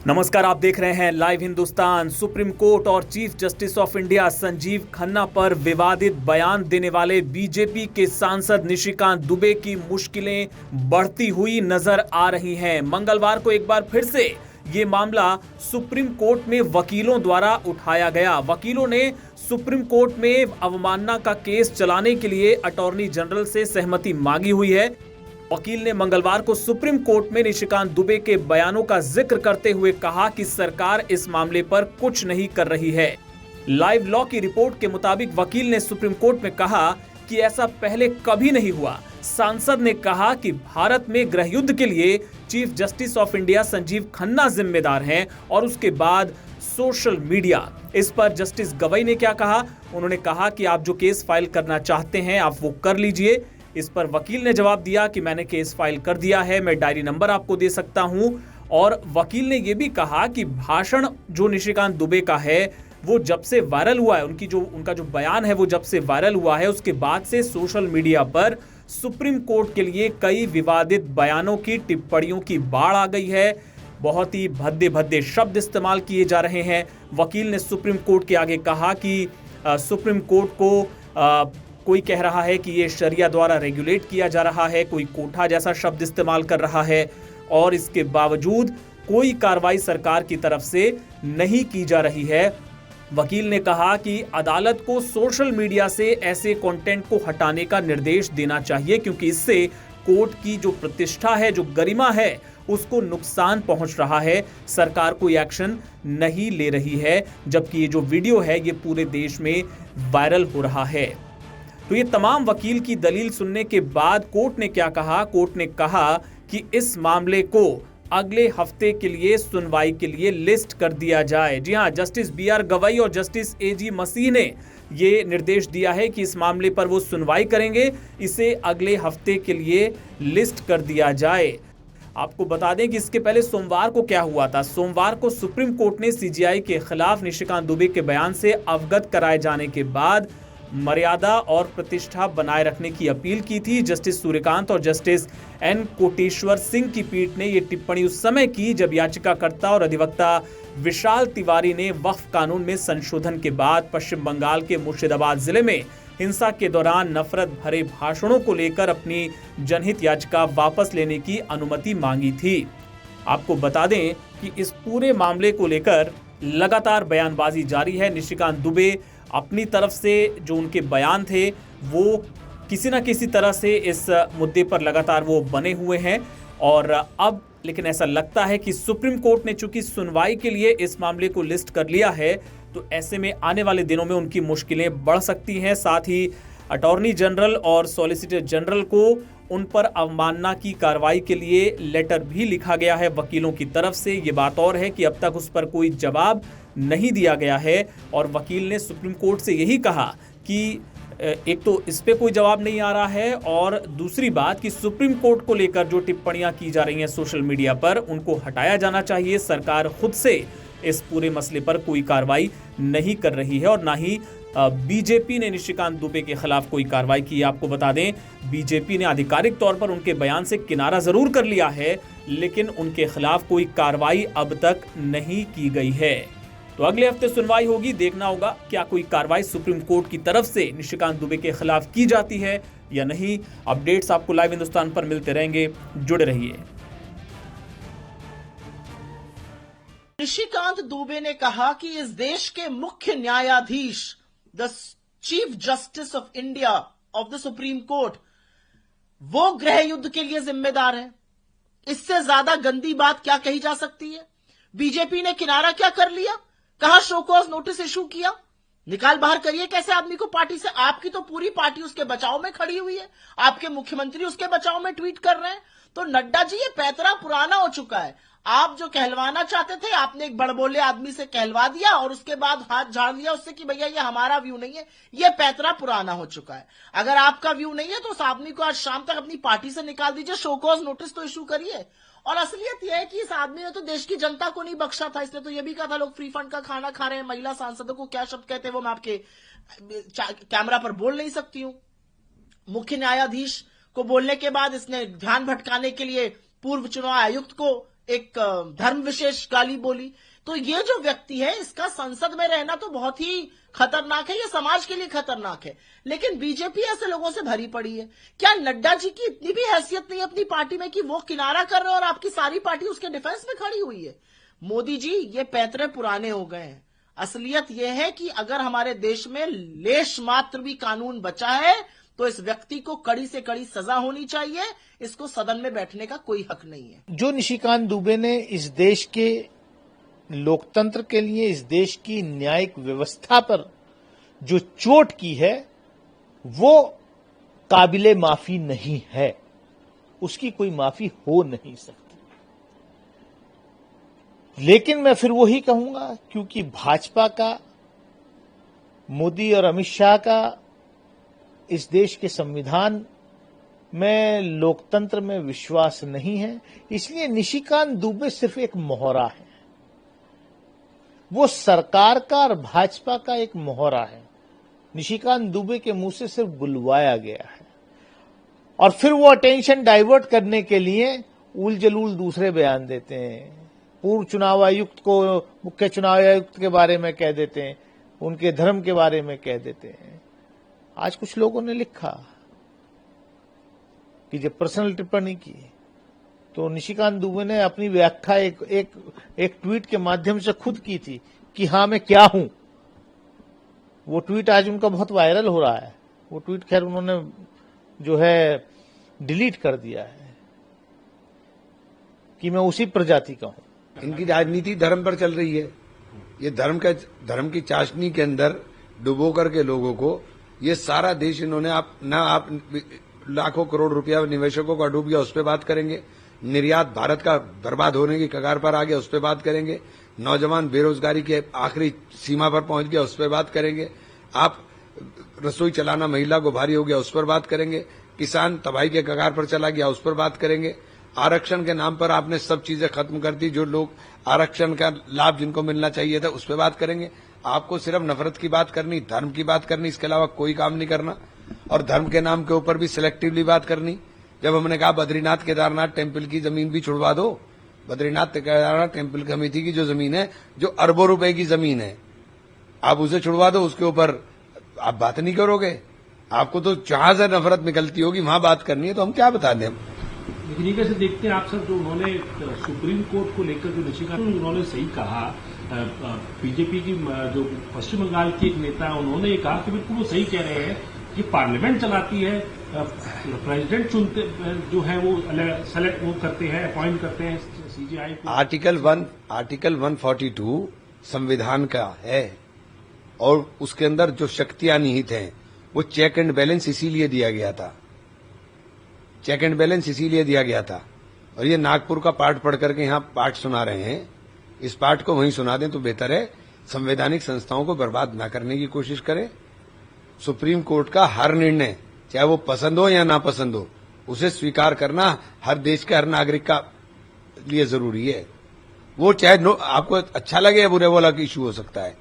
नमस्कार, आप देख रहे हैं लाइव हिंदुस्तान। सुप्रीम कोर्ट और chief justice of India Sanjeev Khanna पर विवादित बयान देने वाले बीजेपी के सांसद निशिकांत दुबे की मुश्किलें बढ़ती हुई नजर आ रही हैं। मंगलवार को एक बार फिर से ये मामला सुप्रीम कोर्ट में वकीलों द्वारा उठाया गया। वकीलों ने सुप्रीम कोर्ट में अवमानना का केस चलाने के लिए अटॉर्नी जनरल से सहमति मांगी हुई है। वकील ने मंगलवार को सुप्रीम कोर्ट में निशिकांत दुबे के बयानों का जिक्र करते हुए कहा कि सरकार इस मामले पर कुछ नहीं कर रही है। लाइव लॉ की रिपोर्ट के मुताबिक वकील ने सुप्रीम कोर्ट में कहा कि ऐसा पहले कभी नहीं हुआ। सांसद ने कहा कि भारत में गृह युद्ध के लिए chief justice of India Sanjeev Khanna जिम्मेदार हैं और उसके बाद सोशल मीडिया। इस पर जस्टिस गवई ने क्या कहा? उन्होंने कहा कि आप जो केस फाइल करना चाहते हैं आप वो कर लीजिए। इस पर वकील ने जवाब दिया कि मैंने केस फाइल कर दिया है, मैं डायरी नंबर आपको दे सकता हूं। और वकील ने यह भी कहा कि भाषण जो निशिकांत दुबे का है वो जब से वायरल हुआ है, उनका जो बयान है वो जब से वायरल हुआ है उसके बाद से सोशल मीडिया पर सुप्रीम कोर्ट के लिए कई विवादित बयानों की टिप्पणियों की बाढ़ आ गई है। बहुत ही भद्दे भद्दे शब्द इस्तेमाल किए जा रहे हैं। वकील ने सुप्रीम कोर्ट के आगे कहा कि सुप्रीम कोर्ट को कोई कह रहा है कि ये शरिया द्वारा रेगुलेट किया जा रहा है, कोई कोठा जैसा शब्द इस्तेमाल कर रहा है और इसके बावजूद कोई कार्रवाई सरकार की तरफ से नहीं की जा रही है। वकील ने कहा कि अदालत को सोशल मीडिया से ऐसे कंटेंट को हटाने का निर्देश देना चाहिए क्योंकि इससे कोर्ट की जो प्रतिष्ठा है, जो गरिमा है, उसको नुकसान पहुंच रहा है। सरकार कोई एक्शन नहीं ले रही है, जबकि ये जो वीडियो है ये पूरे देश में वायरल हो रहा है। तो ये तमाम वकील की दलील सुनने के बाद कोर्ट ने क्या कहा? कोर्ट ने कहा कि इस मामले को अगले हफ्ते के लिए सुनवाई के लिए लिस्ट कर दिया जाए। जी हां, जस्टिस BR गवई और जस्टिस AG मसीह ने ये निर्देश दिया है कि इस मामले पर वो सुनवाई करेंगे, इसे अगले हफ्ते के लिए लिस्ट कर दिया जाए। आपको बता दें कि इसके पहले सोमवार को क्या हुआ था। सोमवार को सुप्रीम कोर्ट ने CJI के खिलाफ निशिकांत दुबे के बयान से अवगत कराए जाने के बाद मर्यादा और प्रतिष्ठा बनाए रखने की अपील की थी। जस्टिस सूर्यकांत और जस्टिस N कोटेश्वर सिंह की पीठ ने यह टिप्पणी उस समय की जब याचिकाकर्ता और अधिवक्ता विशाल तिवारी ने वक्फ कानून में संशोधन के बाद पश्चिम बंगाल के मुर्शिदाबाद जिले में हिंसा के दौरान नफरत भरे भाषणों को लेकर अपनी जनहित याचिका वापस लेने की अनुमति मांगी थी। आपको बता दें कि इस पूरे मामले को लेकर लगातार बयानबाजी जारी है। निशिकांत दुबे अपनी तरफ से जो उनके बयान थे वो किसी न किसी तरह से इस मुद्दे पर लगातार वो बने हुए हैं और अब लेकिन ऐसा लगता है कि सुप्रीम कोर्ट ने चूंकि सुनवाई के लिए इस मामले को लिस्ट कर लिया है तो ऐसे में आने वाले दिनों में उनकी मुश्किलें बढ़ सकती हैं। साथ ही अटॉर्नी जनरल और सॉलिसिटर जनरल को उन पर अवमानना की कार्रवाई के लिए लेटर भी लिखा गया है वकीलों की तरफ से। ये बात और है कि अब तक उस पर कोई जवाब नहीं दिया गया है और वकील ने सुप्रीम कोर्ट से यही कहा कि एक तो इस पे कोई जवाब नहीं आ रहा है और दूसरी बात कि सुप्रीम कोर्ट को लेकर जो टिप्पणियां की जा रही हैं सोशल मीडिया पर उनको हटाया जाना चाहिए। सरकार खुद से इस पूरे मसले पर कोई कार्रवाई नहीं कर रही है और ना ही बीजेपी ने निशिकांत दुबे के खिलाफ कोई कार्रवाई की। आपको बता दें, बीजेपी ने आधिकारिक तौर पर उनके बयान से किनारा जरूर कर लिया है लेकिन उनके खिलाफ कोई कार्रवाई अब तक नहीं की गई है। तो अगले हफ्ते सुनवाई होगी, देखना होगा क्या कोई कार्रवाई सुप्रीम कोर्ट की तरफ से निशिकांत दुबे के खिलाफ की जाती है या नहीं। अपडेट्स आपको लाइव हिंदुस्तान पर मिलते रहेंगे, जुड़े रहिए। निशिकांत दुबे ने कहा कि इस देश के मुख्य न्यायाधीश the chief justice of India of the supreme court वो गृह युद्ध के लिए जिम्मेदार है। इससे ज्यादा गंदी बात क्या कही जा सकती है? बीजेपी ने किनारा क्या कर लिया? कहा शो कॉज नोटिस इशू किया, निकाल बाहर करिए कैसे आदमी को पार्टी से। आपकी तो पूरी पार्टी उसके बचाव में खड़ी हुई है, आपके मुख्यमंत्री उसके बचाव में ट्वीट कर रहे हैं। तो नड्डा जी, ये पैतरा पुराना हो चुका है। आप जो कहलवाना चाहते थे आपने एक बड़बोले आदमी से कहलवा दिया और उसके बाद हाथ झाड़ लिया उससे कि भैया ये हमारा व्यू नहीं है। ये पैतरा पुराना हो चुका है। अगर आपका व्यू नहीं है तो उस आदमी को आज शाम तक अपनी पार्टी से निकाल दीजिए, शो कॉज नोटिस तो इशू करिए। और असलियत यह है कि इस आदमी ने तो देश की जनता को नहीं बख्शा था। इसलिए तो यह भी कहा था लोग फ्री फंड का खाना खा रहे हैं। महिला सांसदों को क्या शब्द कहते हैं वो मैं आपके कैमरा पर बोल नहीं सकती हूं। मुख्य न्यायाधीश को बोलने के बाद इसने ध्यान भटकाने के लिए पूर्व चुनाव आयुक्त को एक धर्म विशेष गाली बोली। तो ये जो व्यक्ति है, इसका संसद में रहना तो बहुत ही खतरनाक है, ये समाज के लिए खतरनाक है। लेकिन बीजेपी ऐसे लोगों से भरी पड़ी है। क्या नड्डा जी की इतनी भी हैसियत नहीं है अपनी पार्टी में कि वो किनारा कर रहे हैं और आपकी सारी पार्टी उसके डिफेंस में खड़ी हुई है? मोदी जी, ये पैतरे पुराने हो गए हैं। असलियत यह है कि अगर हमारे देश में लेश मात्र भी कानून बचा है तो इस व्यक्ति को कड़ी से कड़ी सजा होनी चाहिए। इसको सदन में बैठने का कोई हक नहीं है। जो निशिकांत दुबे ने इस देश के लोकतंत्र के लिए, इस देश की न्यायिक व्यवस्था पर जो चोट की है, वो काबिले माफी नहीं है। उसकी कोई माफी हो नहीं सकती। लेकिन मैं फिर वही कहूंगा, क्योंकि भाजपा का, मोदी और अमित शाह का इस देश के संविधान में, लोकतंत्र में विश्वास नहीं है, इसलिए निशिकांत दुबे सिर्फ एक मोहरा है। वो सरकार का और भाजपा का एक मोहरा है। निशिकांत दुबे के मुंह से सिर्फ बुलवाया गया है और फिर वो अटेंशन डाइवर्ट करने के लिए उल जलूल दूसरे बयान देते हैं। पूर्व चुनाव आयुक्त को मुख्य चुनाव आयुक्त के बारे में कह देते हैं, उनके धर्म के बारे में कह देते हैं। आज कुछ लोगों ने लिखा कि जब पर्सनल टिप्पणी की तो निशिकांत दुबे ने अपनी व्याख्या एक ट्वीट के माध्यम से खुद की थी कि हाँ, मैं क्या हूं। वो ट्वीट आज उनका बहुत वायरल हो रहा है। वो ट्वीट खैर उन्होंने जो है डिलीट कर दिया है कि मैं उसी प्रजाति का हूं। इनकी राजनीति धर्म पर चल रही है। ये धर्म की चाशनी के अंदर डुबो करके लोगों को, ये सारा देश इन्होंने आप लाखों करोड़ रुपया निवेशकों का डूब गया, उस पर बात करेंगे। निर्यात भारत का बर्बाद होने की कगार पर आ गया, उस पर बात करेंगे। नौजवान बेरोजगारी के आखिरी सीमा पर पहुंच गया, उस पर बात करेंगे। आप रसोई चलाना महिला को भारी हो गया, उस पर बात करेंगे। किसान तबाही के कगार पर चला गया, उस पर बात करेंगे। आरक्षण के नाम पर आपने सब चीजें खत्म कर दी। जो लोग आरक्षण का लाभ जिनको मिलना चाहिए था, उस पर बात करेंगे। आपको सिर्फ नफरत की बात करनी, धर्म की बात करनी, इसके अलावा कोई काम नहीं करना। और धर्म के नाम के ऊपर भी सिलेक्टिवली बात करनी। जब हमने कहा बद्रीनाथ केदारनाथ टेम्पल की जमीन भी छुड़वा दो, बद्रीनाथ केदारनाथ टेम्पल कमेटी की जो जमीन है, जो अरबों रुपए की जमीन है, आप उसे छुड़वा दो, उसके ऊपर आप बात नहीं करोगे। आपको तो जहां से नफरत निकलती होगी वहां बात करनी है, तो हम क्या बता दें। लेकिन ये कैसे देखते हैं आप सर, जो उन्होंने सुप्रीम कोर्ट को लेकर जो निशिकांत, उन्होंने सही कहा। बीजेपी की जो पश्चिम बंगाल की एक नेता है, उन्होंने ये कहा कि बिल्कुल वो सही कह रहे हैं कि पार्लियामेंट चलाती है, प्रेसिडेंट चुनते जो है वो सेलेक्ट वो करते हैं, अपॉइंट करते हैं सीजीआई को। आर्टिकल 142 संविधान का है और उसके अंदर जो शक्तियां निहित हैं वो चेक एंड बैलेंस इसीलिए दिया गया था। चेक एंड बैलेंस इसीलिए दिया गया था। और ये नागपुर का पाठ पढ़ करके यहाँ पाठ सुना रहे हैं, इस पाठ को वहीं सुना दें तो बेहतर है। संवैधानिक संस्थाओं को बर्बाद न करने की कोशिश करें। सुप्रीम कोर्ट का हर निर्णय, चाहे वो पसंद हो या ना पसंद हो, उसे स्वीकार करना हर देश के हर नागरिक का लिए जरूरी है। वो चाहे आपको अच्छा लगे या बुरे वाला इश्यू हो सकता है,